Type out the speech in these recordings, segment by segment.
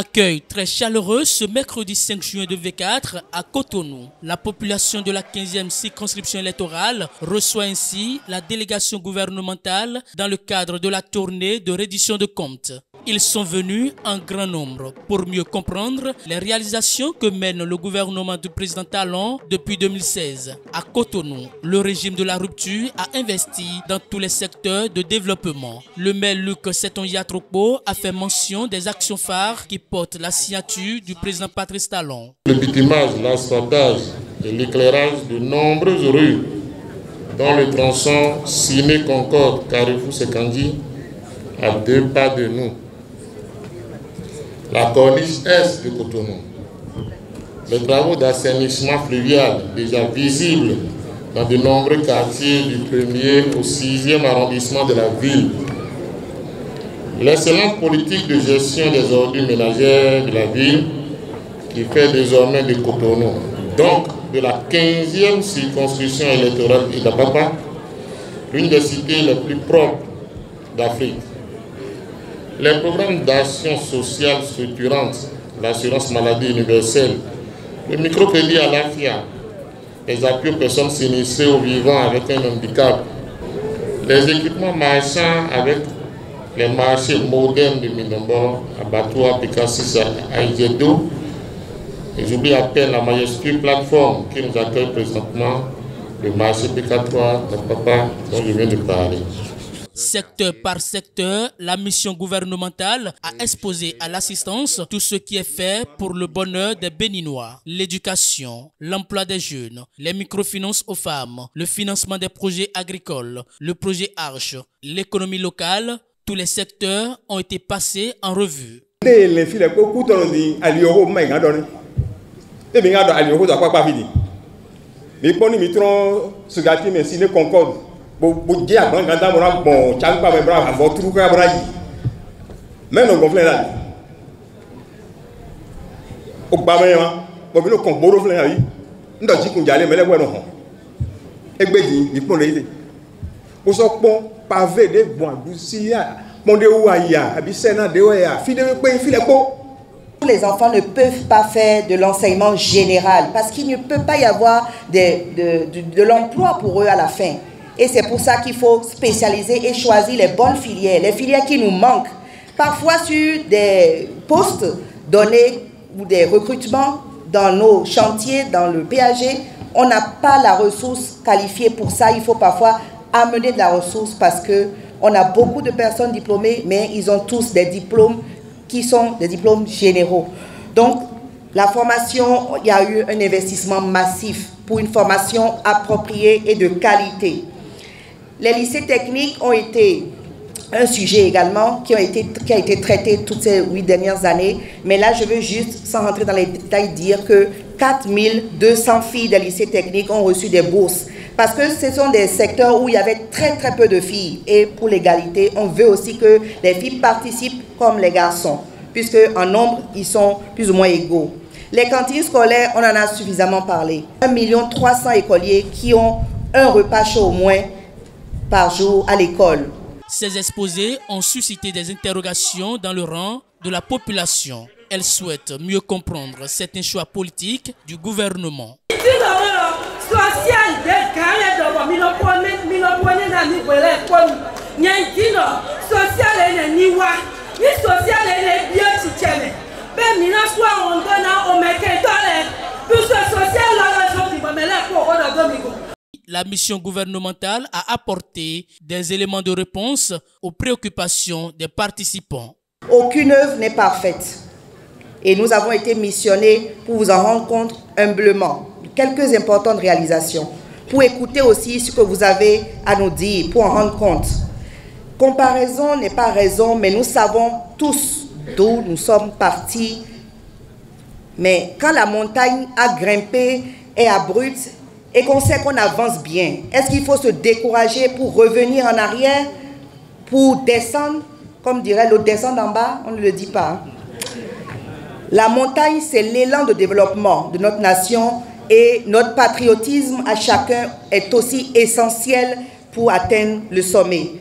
Accueil très chaleureux ce mercredi 5 juin 2024 à Cotonou. La population de la 15e circonscription électorale reçoit ainsi la délégation gouvernementale dans le cadre de la tournée de reddition de comptes. Ils sont venus en grand nombre pour mieux comprendre les réalisations que mène le gouvernement du président Talon depuis 2016. À Cotonou, le régime de la rupture a investi dans tous les secteurs de développement. Le maire Luc Seton-Yatropo a fait mention des actions phares qui portent la signature du président Patrice Talon. Le bitumage, l'asphaltage et l'éclairage de nombreuses rues, dont le tronçon Ciné-Concorde, Carrefour-Sekandi, à 2 pas de nous. La corniche est de Cotonou. Les travaux d'assainissement fluvial déjà visibles dans de nombreux quartiers du 1er au 6e arrondissement de la ville. L'excellente politique de gestion des ordures ménagères de la ville qui fait désormais de Cotonou, donc de la 15e circonscription électorale d'Apapa, l'une des cités les plus propres d'Afrique. Les programmes d'action sociale structurantes, l'assurance maladie universelle, le microcrédit à l'AFIA, les appuis aux personnes sinistrées ou vivant avec un handicap, les équipements marchands avec les marchés modernes de Minombo, Abattoir, Picasso, Aïdjedo, et j'oublie à peine la majestueuse plateforme qui nous accueille présentement, le marché Picatoire, le papa dont je viens de parler. Secteur par secteur, la mission gouvernementale a exposé à l'assistance tout ce qui est fait pour le bonheur des Béninois. L'éducation, l'emploi des jeunes, les microfinances aux femmes, le financement des projets agricoles, le projet Arche, l'économie locale, tous les secteurs ont été passés en revue. Les enfants ne peuvent pas faire de l'enseignement général parce qu'il ne peut pas y avoir de l'emploi pour eux à la fin. Et c'est pour ça qu'il faut spécialiser et choisir les bonnes filières, les filières qui nous manquent. Parfois sur des postes donnés ou des recrutements dans nos chantiers, dans le PAG, on n'a pas la ressource qualifiée pour ça. Il faut parfois amener de la ressource parce qu'on a beaucoup de personnes diplômées, mais ils ont tous des diplômes qui sont des diplômes généraux. Donc, la formation, il y a eu un investissement massif pour une formation appropriée et de qualité. Les lycées techniques ont été un sujet également qui a été traité toutes ces 8 dernières années. Mais là, je veux juste, sans rentrer dans les détails, dire que 4200 filles des lycées techniques ont reçu des bourses. Parce que ce sont des secteurs où il y avait très peu de filles. Et pour l'égalité, on veut aussi que les filles participent comme les garçons, puisque en nombre, ils sont plus ou moins égaux. Les cantines scolaires, on en a suffisamment parlé. 1 300 000 écoliers qui ont un repas chaud au moins par jour à l'école. Ces exposés ont suscité des interrogations dans le rang de la population. Elles souhaitent mieux comprendre certains choix politiques du gouvernement. La mission gouvernementale a apporté des éléments de réponse aux préoccupations des participants. Aucune œuvre n'est parfaite. Et nous avons été missionnés pour vous en rendre compte humblement. Quelques importantes réalisations. Pour écouter aussi ce que vous avez à nous dire, pour en rendre compte. Comparaison n'est pas raison, mais nous savons tous d'où nous sommes partis. Mais quand la montagne a grimpé et abrupte, et qu'on sait qu'on avance bien, est-ce qu'il faut se décourager pour revenir en arrière, pour descendre, comme dirait l'autre, descendre en bas? On ne le dit pas. La montagne, c'est l'élan de développement de notre nation et notre patriotisme à chacun est aussi essentiel pour atteindre le sommet.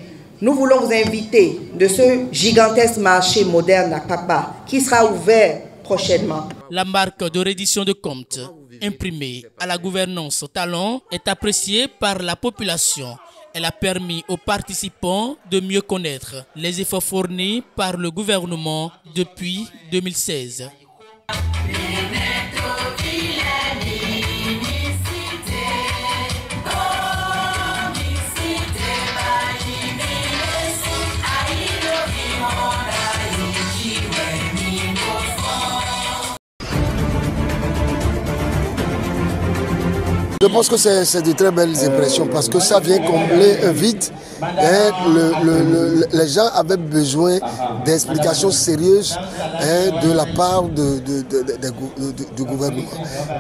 nous voulons vous inviter de ce gigantesque marché moderne à Papa qui sera ouvert prochainement. La marque de reddition de comptes imprimée à la gouvernance Talon est appréciée par la population. Elle a permis aux participants de mieux connaître les efforts fournis par le gouvernement depuis 2016. Je pense que c'est de très belles impressions parce que ça vient combler un vide. Les gens avaient besoin d'explications sérieuses de la part du gouvernement.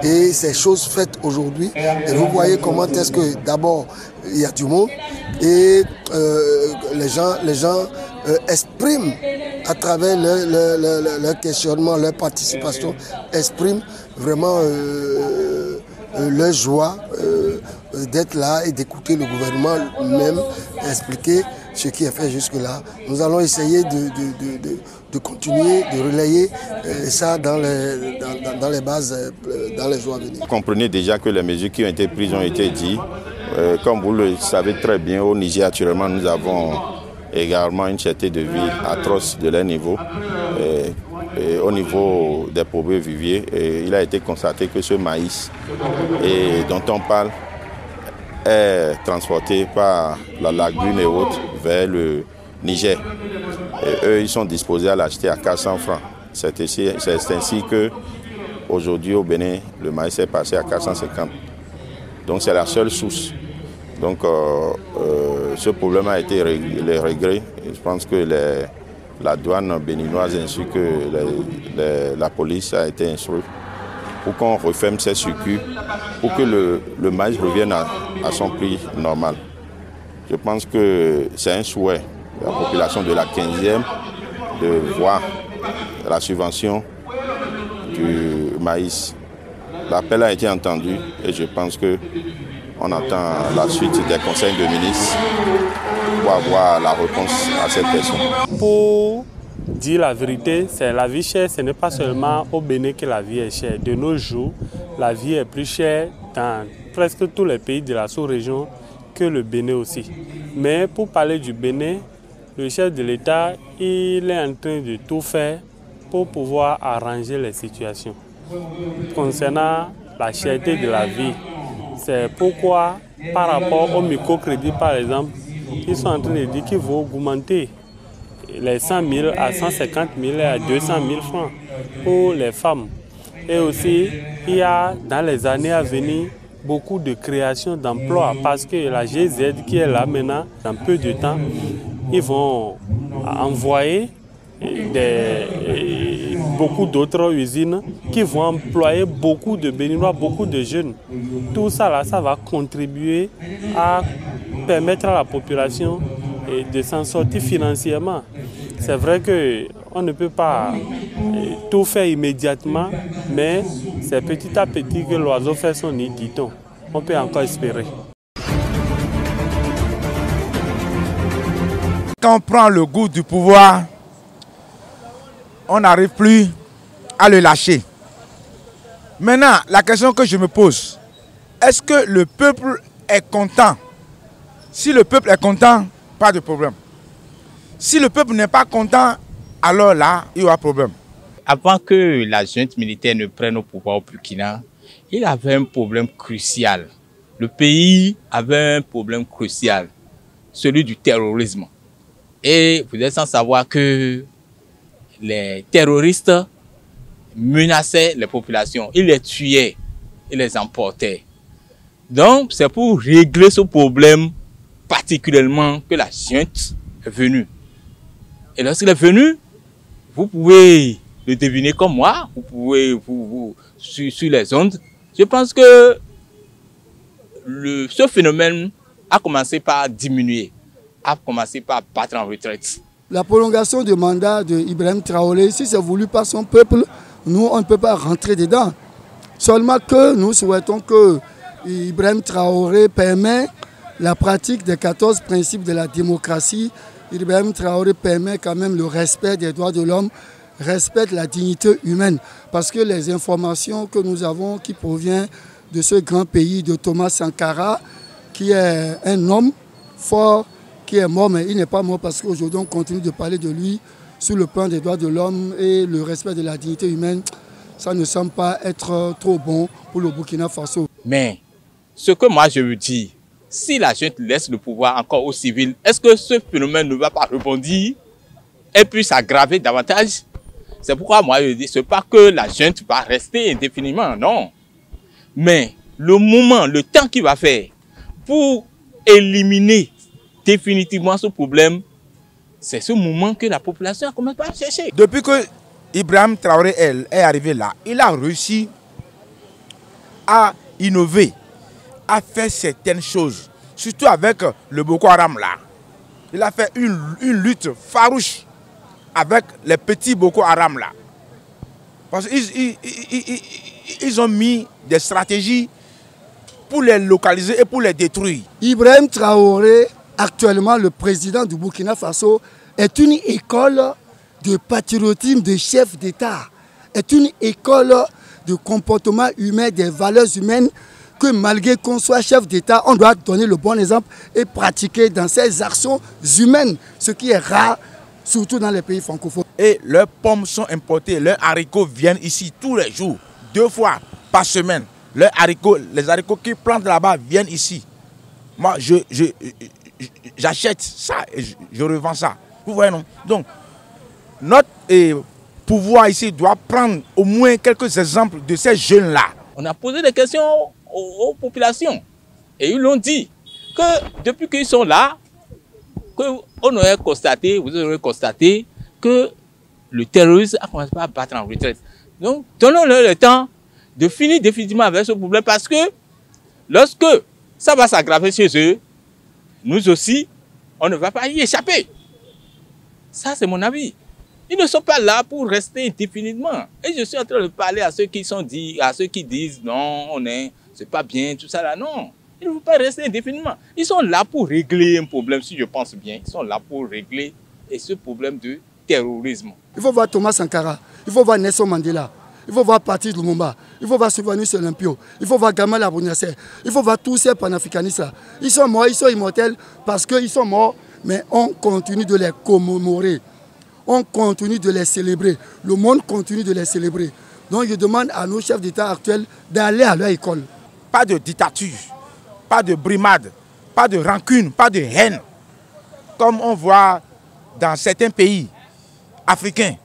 Et ces choses faites aujourd'hui, et vous voyez comment est-ce que d'abord il y a du monde et les gens expriment à travers leur questionnement, leur participation, expriment vraiment leur joie d'être là et d'écouter le gouvernement même expliquer ce qui est fait jusque-là. Nous allons essayer de continuer, de relayer ça dans les bases, dans les jours à venir. Vous comprenez déjà que les mesures qui ont été prises ont été dites. Comme vous le savez très bien, au Niger, actuellement, nous avons également une cherté de vie atroce de leur niveau. Et au niveau des pauvres viviers, il a été constaté que ce maïs dont on parle est transporté par la lagune et autres vers le Niger. Et eux, ils sont disposés à l'acheter à 400 francs. C'est ainsi qu'aujourd'hui au Bénin, le maïs est passé à 450. Donc c'est la seule source. Donc ce problème a été réglé. Je pense que la douane béninoise ainsi que la police a été instruite pour qu'on referme ces circuits, pour que le maïs revienne à son prix normal. Je pense que c'est un souhait de la population de la 15e de voir la subvention du maïs. L'appel a été entendu et je pense qu'on attend la suite des conseils de ministres pour avoir la réponse à cette question. Pour dire la vérité, c'est la vie chère, ce n'est pas seulement au Bénin que la vie est chère. De nos jours, la vie est plus chère dans presque tous les pays de la sous-région que le Bénin aussi. Mais pour parler du Bénin, le chef de l'État, il est en train de tout faire pour pouvoir arranger les situations. Concernant la cherté de la vie, c'est pourquoi par rapport au microcrédit par exemple, ils sont en train de dire qu'il faut augmenter les 100 000 à 150 000 et à 200 000 francs pour les femmes. Et aussi, il y a dans les années à venir beaucoup de création d'emplois parce que la GZ qui est là maintenant, dans peu de temps, ils vont envoyer beaucoup d'autres usines qui vont employer beaucoup de Béninois, beaucoup de jeunes. Tout ça, là, ça va contribuer à permettre à la population de s'en sortir financièrement. C'est vrai qu'on ne peut pas tout faire immédiatement, mais c'est petit à petit que l'oiseau fait son nid, dit-on. On peut encore espérer. Quand on prend le goût du pouvoir, on n'arrive plus à le lâcher. Maintenant, la question que je me pose, est-ce que le peuple est content? Si le peuple est content, pas de problème. Si le peuple n'est pas content, alors là, il y aura problème. Avant que la junte militaire ne prenne au pouvoir au Burkina, il avait un problème crucial. Le pays avait un problème crucial, celui du terrorisme. Et vous êtes sans savoir que les terroristes menaçaient les populations, ils les tuaient, ils les emportaient. Donc c'est pour régler ce problème particulièrement que la junte est venue. Et lorsqu'il est venu, vous pouvez le deviner comme moi, vous pouvez sur les ondes. Je pense que ce phénomène a commencé par diminuer, a commencé par battre en retraite. La prolongation du mandat d'Ibrahim Traoré, si c'est voulu par son peuple, nous, on ne peut pas rentrer dedans. Seulement que nous souhaitons que Ibrahim Traoré permet la pratique des 14 principes de la démocratie, Ibrahim Traoré permet quand même le respect des droits de l'homme, respecte la dignité humaine. Parce que les informations que nous avons qui proviennent de ce grand pays de Thomas Sankara, qui est un homme fort, qui est mort, mais il n'est pas mort parce qu'aujourd'hui on continue de parler de lui sur le plan des droits de l'homme et le respect de la dignité humaine. Ça ne semble pas être trop bon pour le Burkina Faso. Mais ce que moi je veux dire, si la junte laisse le pouvoir encore aux civils, est-ce que ce phénomène ne va pas rebondir et puis s'aggraver davantage? C'est pourquoi moi je dis, ce n'est pas que la junte va rester indéfiniment, non. Mais le moment, le temps qu'il va faire pour éliminer définitivement ce problème, c'est ce moment que la population a commencé à chercher. Depuis que Ibrahim Traoré est arrivé là, il a réussi à innover, à faire certaines choses, surtout avec le Boko Haram là. Il a fait une lutte farouche avec les petits Boko Haram là. Parce qu'ils ont mis des stratégies pour les localiser et pour les détruire. Ibrahim Traoré, actuellement le président du Burkina Faso, est une école de patriotisme de chef d'État, est une école de comportement humain, des valeurs humaines que malgré qu'on soit chef d'État, on doit donner le bon exemple et pratiquer dans ses actions humaines, ce qui est rare, surtout dans les pays francophones. Et leurs pommes sont importées, leurs haricots viennent ici tous les jours, 2 fois par semaine. Les haricots qu'ils plantent là-bas viennent ici. Moi, j'achète ça et je revends ça. Vous voyez, non? Donc, notre pouvoir ici doit prendre au moins quelques exemples de ces jeunes-là. On a posé des questions aux populations et ils l'ont dit que depuis qu'ils sont là, vous aurez constaté que le terrorisme a commencé à battre en retraite. Donc, donnons-leur le temps de finir définitivement avec ce problème parce que lorsque ça va s'aggraver chez eux, nous aussi, on ne va pas y échapper. Ça, c'est mon avis. Ils ne sont pas là pour rester indéfiniment. Et je suis en train de parler à ceux qui disent non, c'est pas bien, tout ça là. Non, ils ne vont pas rester indéfiniment. Ils sont là pour régler un problème, si je pense bien. Ils sont là pour régler ce problème de terrorisme. Il faut voir Thomas Sankara, il faut voir Nelson Mandela, il faut voir Patrice Lumumba, il faut voir Sylvanus Olympio, il faut voir Gamal Abdel Nasser, il faut voir tous ces panafricanistes là. Ils sont morts, ils sont immortels parce qu'ils sont morts, mais on continue de les commémorer. On continue de les célébrer. Le monde continue de les célébrer. Donc je demande à nos chefs d'État actuels d'aller à leur école. Pas de dictature, pas de brimade, pas de rancune, pas de haine, comme on voit dans certains pays africains.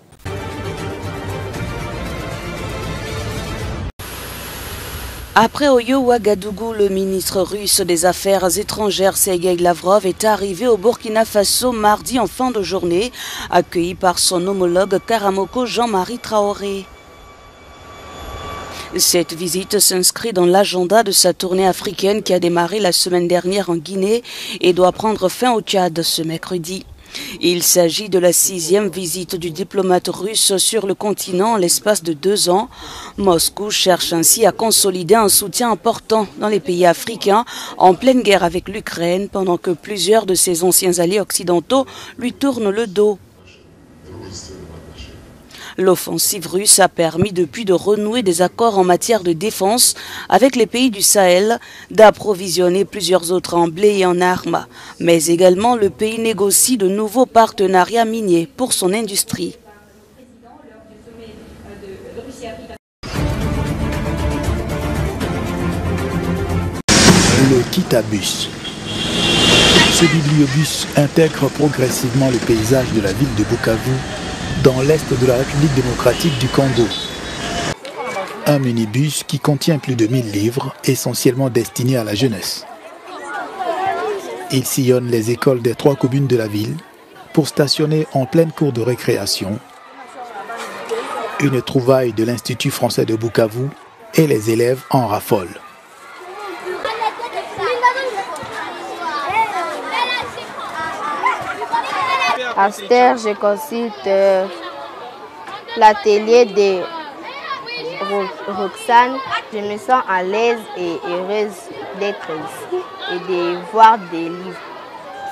Après Oyo Ouagadougou, le ministre russe des Affaires étrangères Sergueï Lavrov est arrivé au Burkina Faso mardi en fin de journée, accueilli par son homologue Karamoko Jean-Marie Traoré. Cette visite s'inscrit dans l'agenda de sa tournée africaine qui a démarré la semaine dernière en Guinée et doit prendre fin au Tchad ce mercredi. Il s'agit de la 6e visite du diplomate russe sur le continent en l'espace de 2 ans. Moscou cherche ainsi à consolider un soutien important dans les pays africains en pleine guerre avec l'Ukraine pendant que plusieurs de ses anciens alliés occidentaux lui tournent le dos. L'offensive russe a permis depuis de renouer des accords en matière de défense avec les pays du Sahel, d'approvisionner plusieurs autres en blé et en armes. Mais également, le pays négocie de nouveaux partenariats miniers pour son industrie. Le Kitabus. Ce bibliobus intègre progressivement le paysage de la ville de Bukavu dans l'est de la République démocratique du Congo. Un minibus qui contient plus de 1000 livres, essentiellement destinés à la jeunesse. Il sillonne les écoles des 3 communes de la ville pour stationner en pleine cour de récréation. Une trouvaille de l'Institut français de Bukavu et les élèves en raffolent. À cette heure, je consulte l'atelier de Roxane. Je me sens à l'aise et heureuse d'être ici et de voir des livres.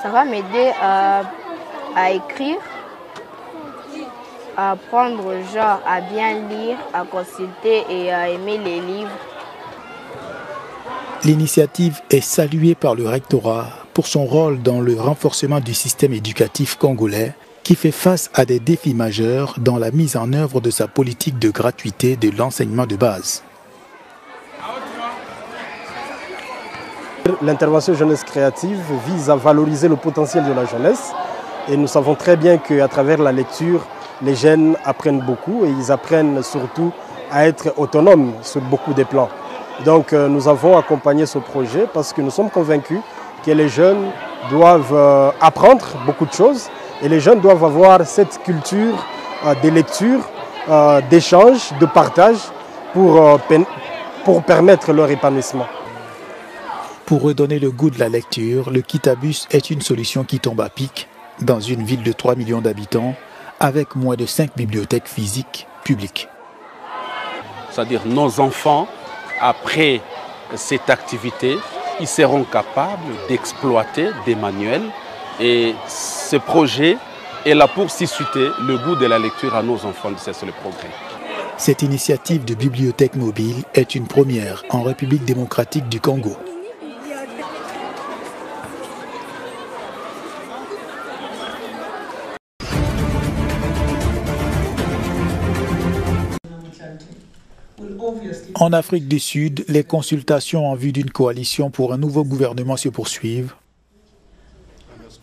Ça va m'aider à écrire, à apprendre genre à bien lire, à consulter et à aimer les livres. L'initiative est saluée par le rectorat pour son rôle dans le renforcement du système éducatif congolais qui fait face à des défis majeurs dans la mise en œuvre de sa politique de gratuité de l'enseignement de base. L'intervention jeunesse créative vise à valoriser le potentiel de la jeunesse et nous savons très bien qu'à travers la lecture, les jeunes apprennent beaucoup et ils apprennent surtout à être autonomes sur beaucoup de plans. Donc nous avons accompagné ce projet parce que nous sommes convaincus que les jeunes doivent apprendre beaucoup de choses et les jeunes doivent avoir cette culture de lecture, d'échange, de partage pour permettre leur épanouissement. Pour redonner le goût de la lecture, le Kitabus est une solution qui tombe à pic dans une ville de 3 millions d'habitants avec moins de 5 bibliothèques physiques publiques. C'est-à-dire nos enfants, après cette activité, ils seront capables d'exploiter des manuels et ce projet est là pour susciter le goût de la lecture à nos enfants de cesser le progrès. Cette initiative de bibliothèque mobile est une première en République démocratique du Congo. En Afrique du Sud, les consultations en vue d'une coalition pour un nouveau gouvernement se poursuivent.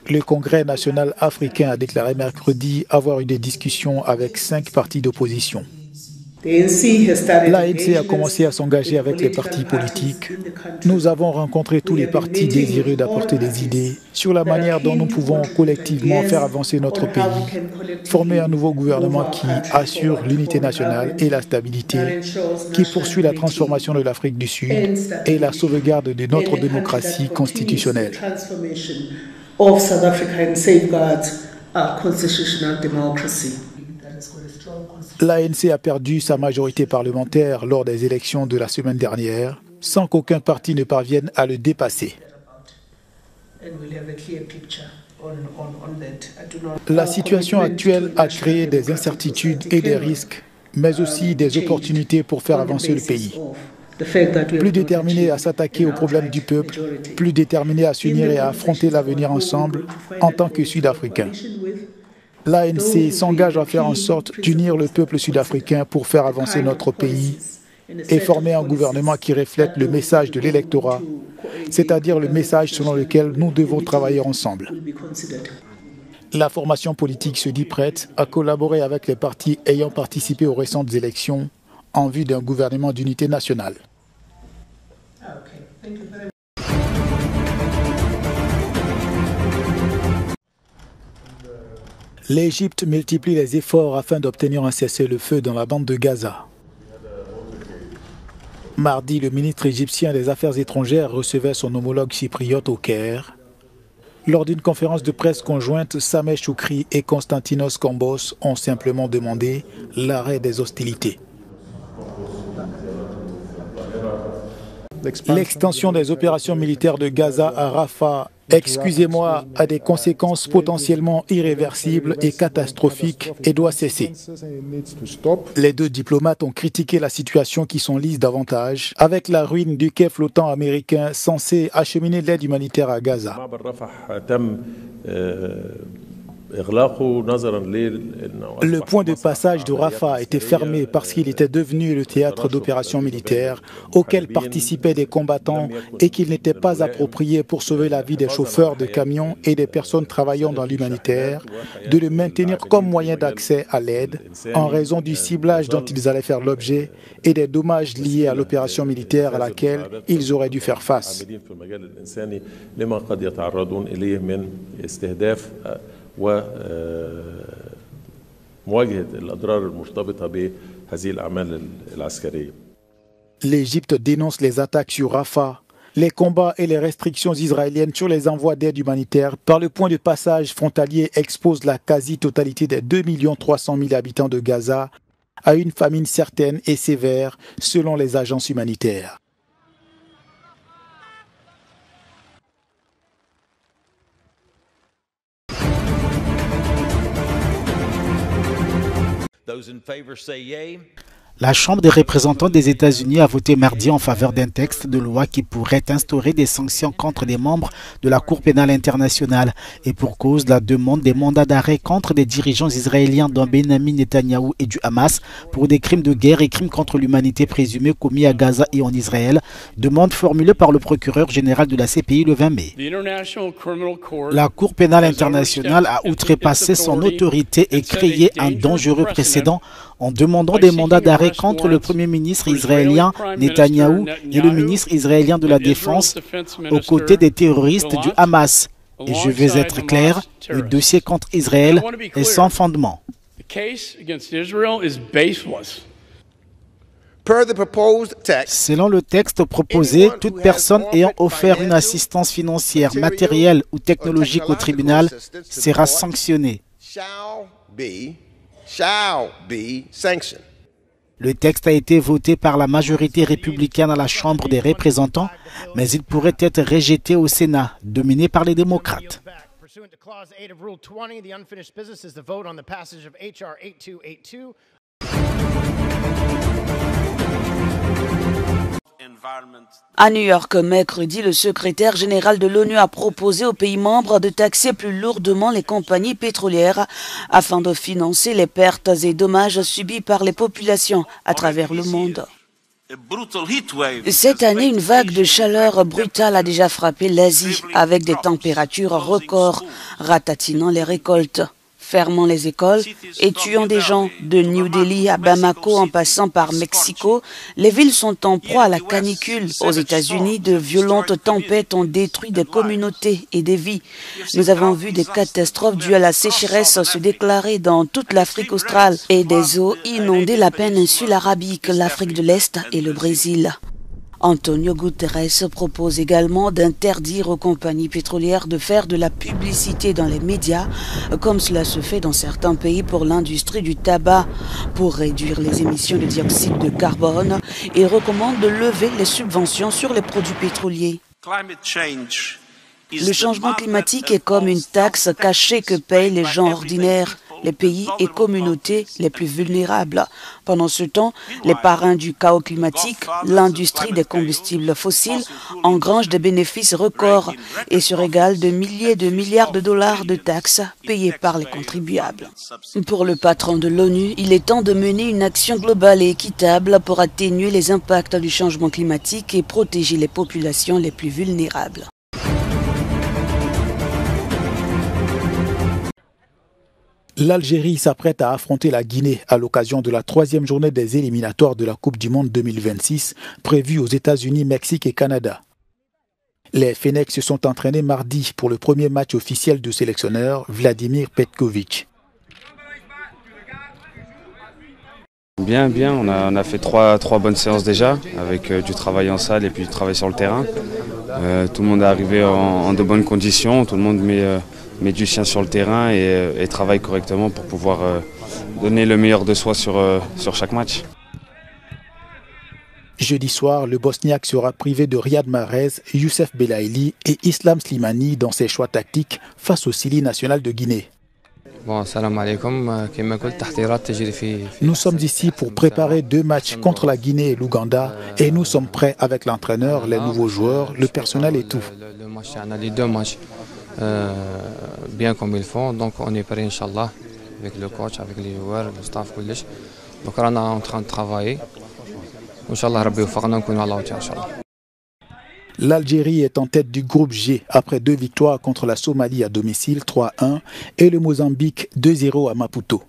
Le Congrès national africain a déclaré mercredi avoir eu des discussions avec 5 partis d'opposition. L'ANC a commencé à s'engager avec les partis politiques. Nous avons rencontré tous les partis désireux d'apporter des idées sur la manière dont nous pouvons collectivement faire avancer notre pays, former un nouveau gouvernement qui assure l'unité nationale et la stabilité, qui poursuit la transformation de l'Afrique du Sud et la sauvegarde de notre démocratie constitutionnelle. L'ANC a perdu sa majorité parlementaire lors des élections de la semaine dernière, sans qu'aucun parti ne parvienne à le dépasser. La situation actuelle a créé des incertitudes et des risques, mais aussi des opportunités pour faire avancer le pays. Plus déterminés à s'attaquer aux problèmes du peuple, plus déterminés à s'unir et à affronter l'avenir ensemble en tant que Sud-Africains. L'ANC s'engage à faire en sorte d'unir le peuple sud-africain pour faire avancer notre pays et former un gouvernement qui reflète le message de l'électorat, c'est-à-dire le message selon lequel nous devons travailler ensemble. La formation politique se dit prête à collaborer avec les partis ayant participé aux récentes élections en vue d'un gouvernement d'unité nationale. L'Égypte multiplie les efforts afin d'obtenir un cessez-le-feu dans la bande de Gaza. Mardi, le ministre égyptien des Affaires étrangères recevait son homologue chypriote au Caire. Lors d'une conférence de presse conjointe, Sameh Choukri et Konstantinos Kambos ont simplement demandé l'arrêt des hostilités. L'extension des opérations militaires de Gaza à Rafah, excusez-moi, a des conséquences potentiellement irréversibles et catastrophiques et doit cesser. Les deux diplomates ont critiqué la situation qui s'enlise davantage avec la ruine du quai flottant américain censé acheminer l'aide humanitaire à Gaza. Le point de passage de Rafah a été fermé parce qu'il était devenu le théâtre d'opérations militaires auxquelles participaient des combattants et qu'il n'était pas approprié pour sauver la vie des chauffeurs de camions et des personnes travaillant dans l'humanitaire de le maintenir comme moyen d'accès à l'aide en raison du ciblage dont ils allaient faire l'objet et des dommages liés à l'opération militaire à laquelle ils auraient dû faire face. L'Égypte dénonce les attaques sur Rafah, les combats et les restrictions israéliennes sur les envois d'aide humanitaire par le point de passage frontalier exposent la quasi-totalité des 2 300 000 habitants de Gaza à une famine certaine et sévère selon les agences humanitaires. La Chambre des représentants des États-Unis a voté mardi en faveur d'un texte de loi qui pourrait instaurer des sanctions contre des membres de la Cour pénale internationale et pour cause de la demande des mandats d'arrêt contre des dirigeants israéliens dont Benjamin Netanyahou et du Hamas pour des crimes de guerre et crimes contre l'humanité présumés commis à Gaza et en Israël, demande formulée par le procureur général de la CPI le 20 mai. La Cour pénale internationale a outrepassé son autorité et créé un dangereux précédent en demandant des mandats d'arrêt contre le Premier ministre israélien Netanyahou et le ministre israélien de la Défense aux côtés des terroristes du Hamas. Et je vais être clair, le dossier contre Israël est sans fondement. Selon le texte proposé, toute personne ayant offert une assistance financière, matérielle ou technologique au tribunal sera sanctionnée. Le texte a été voté par la majorité républicaine à la Chambre des représentants, mais il pourrait être rejeté au Sénat, dominé par les démocrates. À New York, mercredi, le secrétaire général de l'ONU a proposé aux pays membres de taxer plus lourdement les compagnies pétrolières afin de financer les pertes et dommages subis par les populations à travers le monde. Cette année, une vague de chaleur brutale a déjà frappé l'Asie avec des températures records, ratatinant les récoltes, fermant les écoles et tuant des gens. De New Delhi à Bamako en passant par Mexico, les villes sont en proie à la canicule. Aux États-Unis, de violentes tempêtes ont détruit des communautés et des vies. Nous avons vu des catastrophes dues à la sécheresse se déclarer dans toute l'Afrique australe et des eaux inonder la péninsule arabique, l'Afrique de l'Est et le Brésil. Antonio Guterres propose également d'interdire aux compagnies pétrolières de faire de la publicité dans les médias, comme cela se fait dans certains pays pour l'industrie du tabac. Pour réduire les émissions de dioxyde de carbone, il recommande de lever les subventions sur les produits pétroliers. Le changement climatique est comme une taxe cachée que payent les gens ordinaires, les pays et communautés les plus vulnérables. Pendant ce temps, les parrains du chaos climatique, l'industrie des combustibles fossiles, engrangent des bénéfices records et se régalent de milliers de milliards de dollars de taxes payées par les contribuables. Pour le patron de l'ONU, il est temps de mener une action globale et équitable pour atténuer les impacts du changement climatique et protéger les populations les plus vulnérables. L'Algérie s'apprête à affronter la Guinée à l'occasion de la 3e journée des éliminatoires de la Coupe du Monde 2026 prévue aux États-Unis, Mexique et Canada. Les Fennecs se sont entraînés mardi pour le premier match officiel du sélectionneur Vladimir Petkovic. Bien, on a fait trois bonnes séances déjà, avec du travail en salle et puis du travail sur le terrain. Tout le monde est arrivé en de bonnes conditions, tout le monde met du sien sur le terrain et travaille correctement pour pouvoir donner le meilleur de soi sur chaque match. Jeudi soir, le Bosniaque sera privé de Riyad Mahrez, Youssef Belaïli et Islam Slimani dans ses choix tactiques face au Sili national de Guinée. Nous sommes ici pour préparer 2 matchs contre la Guinée et l'Ouganda et nous sommes prêts avec l'entraîneur, les nouveaux joueurs, le personnel et tout. Les 2 matchs bien comme ils font, donc on est prêt Inch'Allah avec le coach, avec les joueurs, le staff, donc on est en train de travailler. Inch'Allah Rabbi Oufaqna nkunu ala wajhi Inch'Allah. L'Algérie est en tête du groupe G après 2 victoires contre la Somalie à domicile 3-1 et le Mozambique 2-0 à Maputo.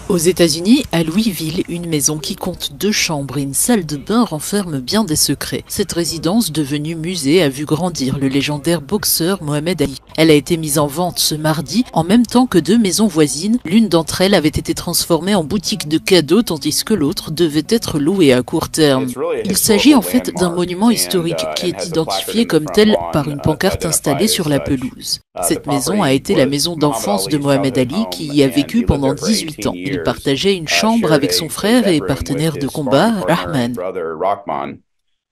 Aux États-Unis, à Louisville, une maison qui compte 2 chambres et une salle de bain renferme bien des secrets. Cette résidence, devenue musée, a vu grandir le légendaire boxeur Mohamed Ali. Elle a été mise en vente ce mardi, en même temps que 2 maisons voisines. L'une d'entre elles avait été transformée en boutique de cadeaux, tandis que l'autre devait être louée à court terme. Il s'agit en fait d'un monument historique qui est identifié comme tel par une pancarte installée sur la pelouse. Cette maison a été la maison d'enfance de Mohamed Ali, qui y a vécu pendant 18 ans. Il partageait une chambre avec son frère et partenaire de combat, Rahman.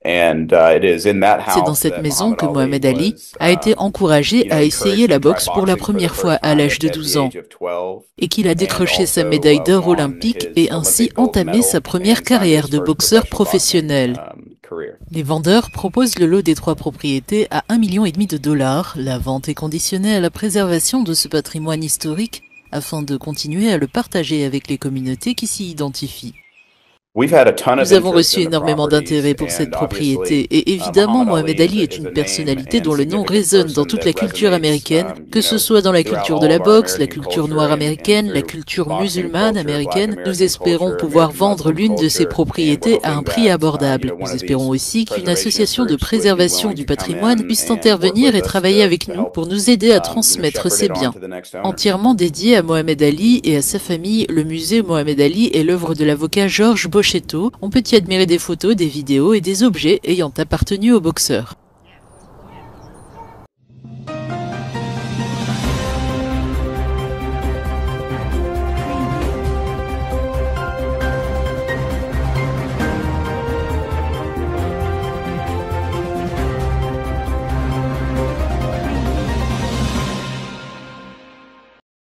C'est dans cette maison que Mohamed Ali a été encouragé à essayer la boxe pour la première fois à l'âge de 12 ans et qu'il a décroché sa médaille d'or olympique et ainsi entamé sa première carrière de boxeur professionnel. Les vendeurs proposent le lot des 3 propriétés à $1,5 million. La vente est conditionnée à la préservation de ce patrimoine historique afin de continuer à le partager avec les communautés qui s'y identifient. Nous avons reçu énormément d'intérêt pour cette propriété et évidemment Mohamed Ali est une personnalité dont le nom résonne dans toute la culture américaine, que ce soit dans la culture de la boxe, la culture noire américaine, la culture musulmane américaine. Nous espérons pouvoir vendre l'une de ces propriétés à un prix abordable. Nous espérons aussi qu'une association de préservation du patrimoine puisse intervenir et travailler avec nous pour nous aider à transmettre ces biens. Entièrement dédié à Mohamed Ali et à sa famille, le musée Mohamed Ali est l'œuvre de l'avocat Georges Bochetto. On peut y admirer des photos, des vidéos et des objets ayant appartenu au boxeur.